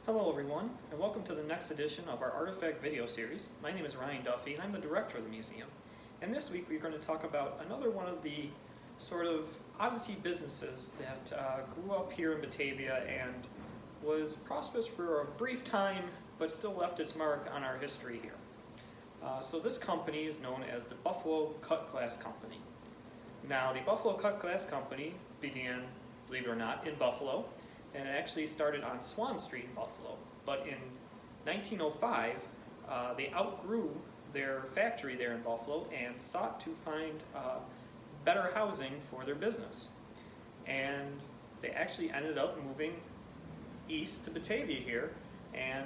Hello everyone, and welcome to the next edition of our Artifact video series. My name is Ryan Duffy, and I'm the director of the museum. And this week we're going to talk about another one of the sort of oddity businesses that grew up here in Batavia and was prosperous for a brief time, but still left its mark on our history here. So this company is known as the Buffalo Cut Glass Company. Now, the Buffalo Cut Glass Company began, believe it or not, in Buffalo, and it actually started on Swan Street in Buffalo. But in 1905, they outgrew their factory there in Buffalo and sought to find better housing for their business. And they actually ended up moving east to Batavia here and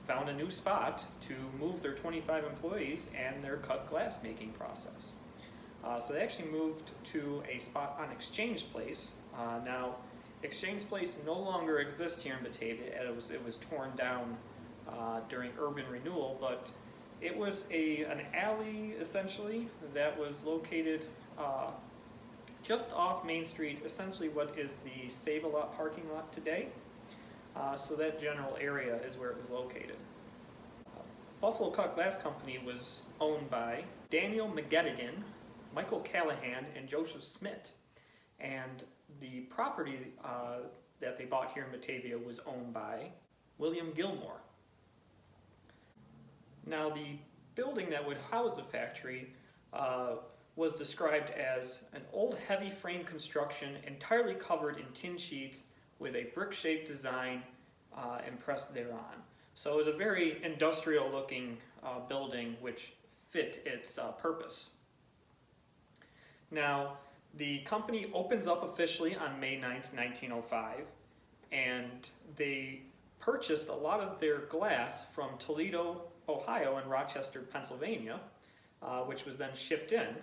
found a new spot to move their 25 employees and their cut glass making process. So they actually moved to a spot on Exchange Place. Now, Exchange Place no longer exists here in Batavia. It was torn down during urban renewal, but it was an alley essentially that was located just off Main Street, essentially what is the Save-A-Lot parking lot today. So that general area is where it was located. Buffalo Cut Glass Company was owned by Daniel McGettigan, Michael Callahan, and Joseph Smith. And the property that they bought here in Batavia was owned by William Gilmore. Now, the building that would house the factory was described as an old heavy frame construction entirely covered in tin sheets with a brick-shaped design impressed thereon. So it was a very industrial looking building which fit its purpose. Now, the company opens up officially on May 9th, 1905, and they purchased a lot of their glass from Toledo, Ohio, and Rochester, Pennsylvania, which was then shipped in.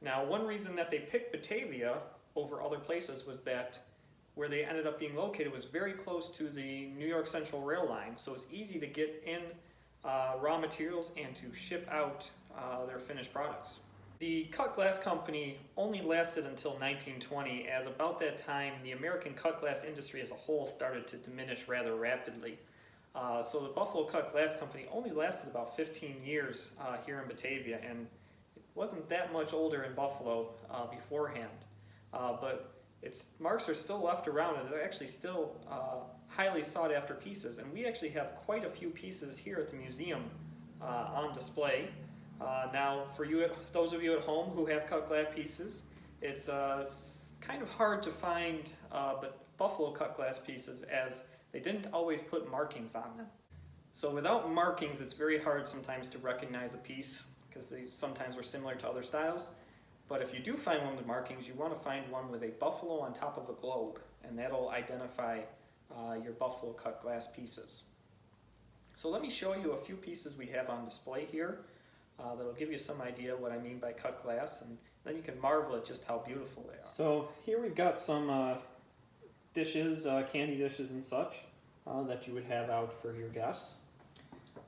Now, one reason that they picked Batavia over other places was that where they ended up being located was very close to the New York Central Rail line, so it's easy to get in raw materials and to ship out their finished products. The cut glass company only lasted until 1920, as about that time the American cut glass industry as a whole started to diminish rather rapidly. So the Buffalo Cut Glass Company only lasted about 15 years here in Batavia, and it wasn't that much older in Buffalo beforehand. But its marks are still left around, and they're actually still highly sought after pieces. And we actually have quite a few pieces here at the museum on display. Now, for those of you at home who have cut glass pieces, it's kind of hard to find but Buffalo cut glass pieces, as they didn't always put markings on them. So without markings, it's very hard sometimes to recognize a piece because they sometimes were similar to other styles. But if you do find one with markings, you want to find one with a buffalo on top of a globe, and that'll identify your Buffalo cut glass pieces. So let me show you a few pieces we have on display here. That'll give you some idea what I mean by cut glass, and then you can marvel at just how beautiful they are. So here we've got some dishes, candy dishes and such, that you would have out for your guests.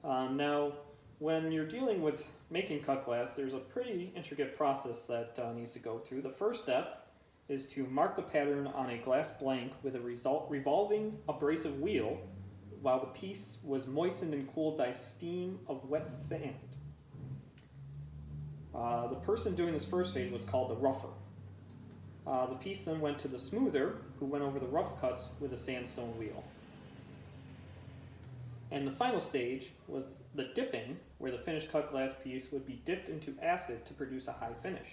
Now, when you're dealing with making cut glass, there's a pretty intricate process that needs to go through. The first step is to mark the pattern on a glass blank with a revolving abrasive wheel while the piece was moistened and cooled by steam of wet sand. The person doing this first phase was called the rougher. The piece then went to the smoother, who went over the rough cuts with a sandstone wheel. And the final stage was the dipping, where the finished cut glass piece would be dipped into acid to produce a high finish.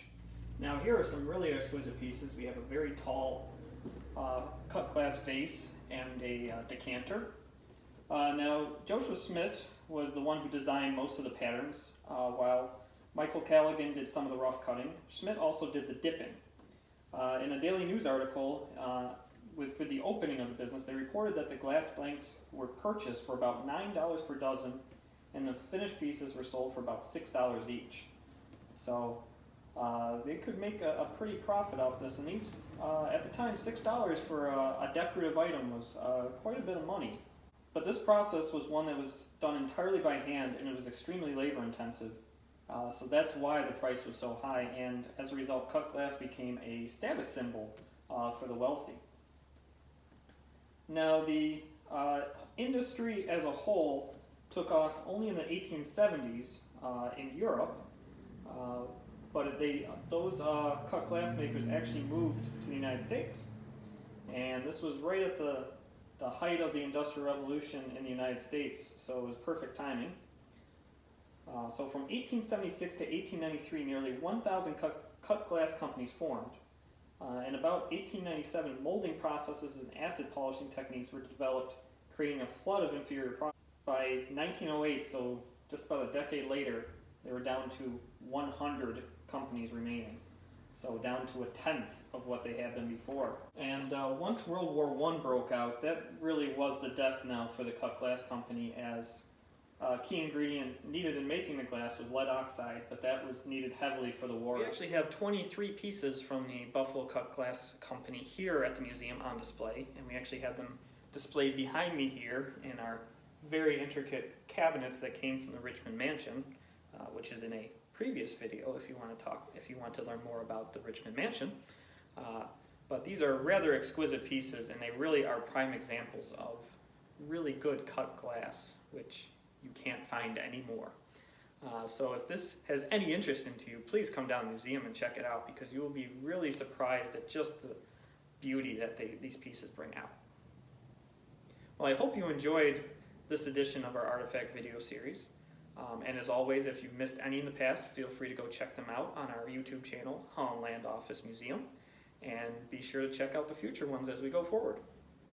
Now, here are some really exquisite pieces. We have a very tall cut glass vase and a decanter. Now, Joseph Smith was the one who designed most of the patterns, while Michael Callahan did some of the rough cutting. Schmidt also did the dipping. In a Daily News article for the opening of the business, they reported that the glass blanks were purchased for about $9 per dozen, and the finished pieces were sold for about $6 each. So they could make a pretty profit off this, and these, at the time, $6 for a decorative item was quite a bit of money. But this process was one that was done entirely by hand, and it was extremely labor intensive. So that's why the price was so high, and as a result, cut glass became a status symbol for the wealthy. Now, the Industry as a whole took off only in the 1870s in Europe, but those cut glass makers actually moved to the United States. And this was right at the height of the Industrial Revolution in the United States, so it was perfect timing. So from 1876 to 1893, nearly 1,000 cut glass companies formed. In about 1897, molding processes and acid polishing techniques were developed, creating a flood of inferior products. By 1908, so just about a decade later, they were down to 100 companies remaining. So down to a tenth of what they had been before. And once World War I broke out, that really was the death knell for the cut glass company, as a key ingredient needed in making the glass was lead oxide, but that was needed heavily for the war. We actually have 23 pieces from the Buffalo Cut Glass Company here at the museum on display, and we actually have them displayed behind me here in our very intricate cabinets that came from the Richmond Mansion, which is in a previous video if you want to learn more about the Richmond Mansion. But these are rather exquisite pieces, and they really are prime examples of really good cut glass, which you can't find anymore. So if this has any interest into you, please come down to the museum and check it out, because you will be really surprised at just the beauty that these pieces bring out. Well, I hope you enjoyed this edition of our Artifact video series. And as always, if you've missed any in the past, feel free to go check them out on our YouTube channel, Holland Land Office Museum, and be sure to check out the future ones as we go forward.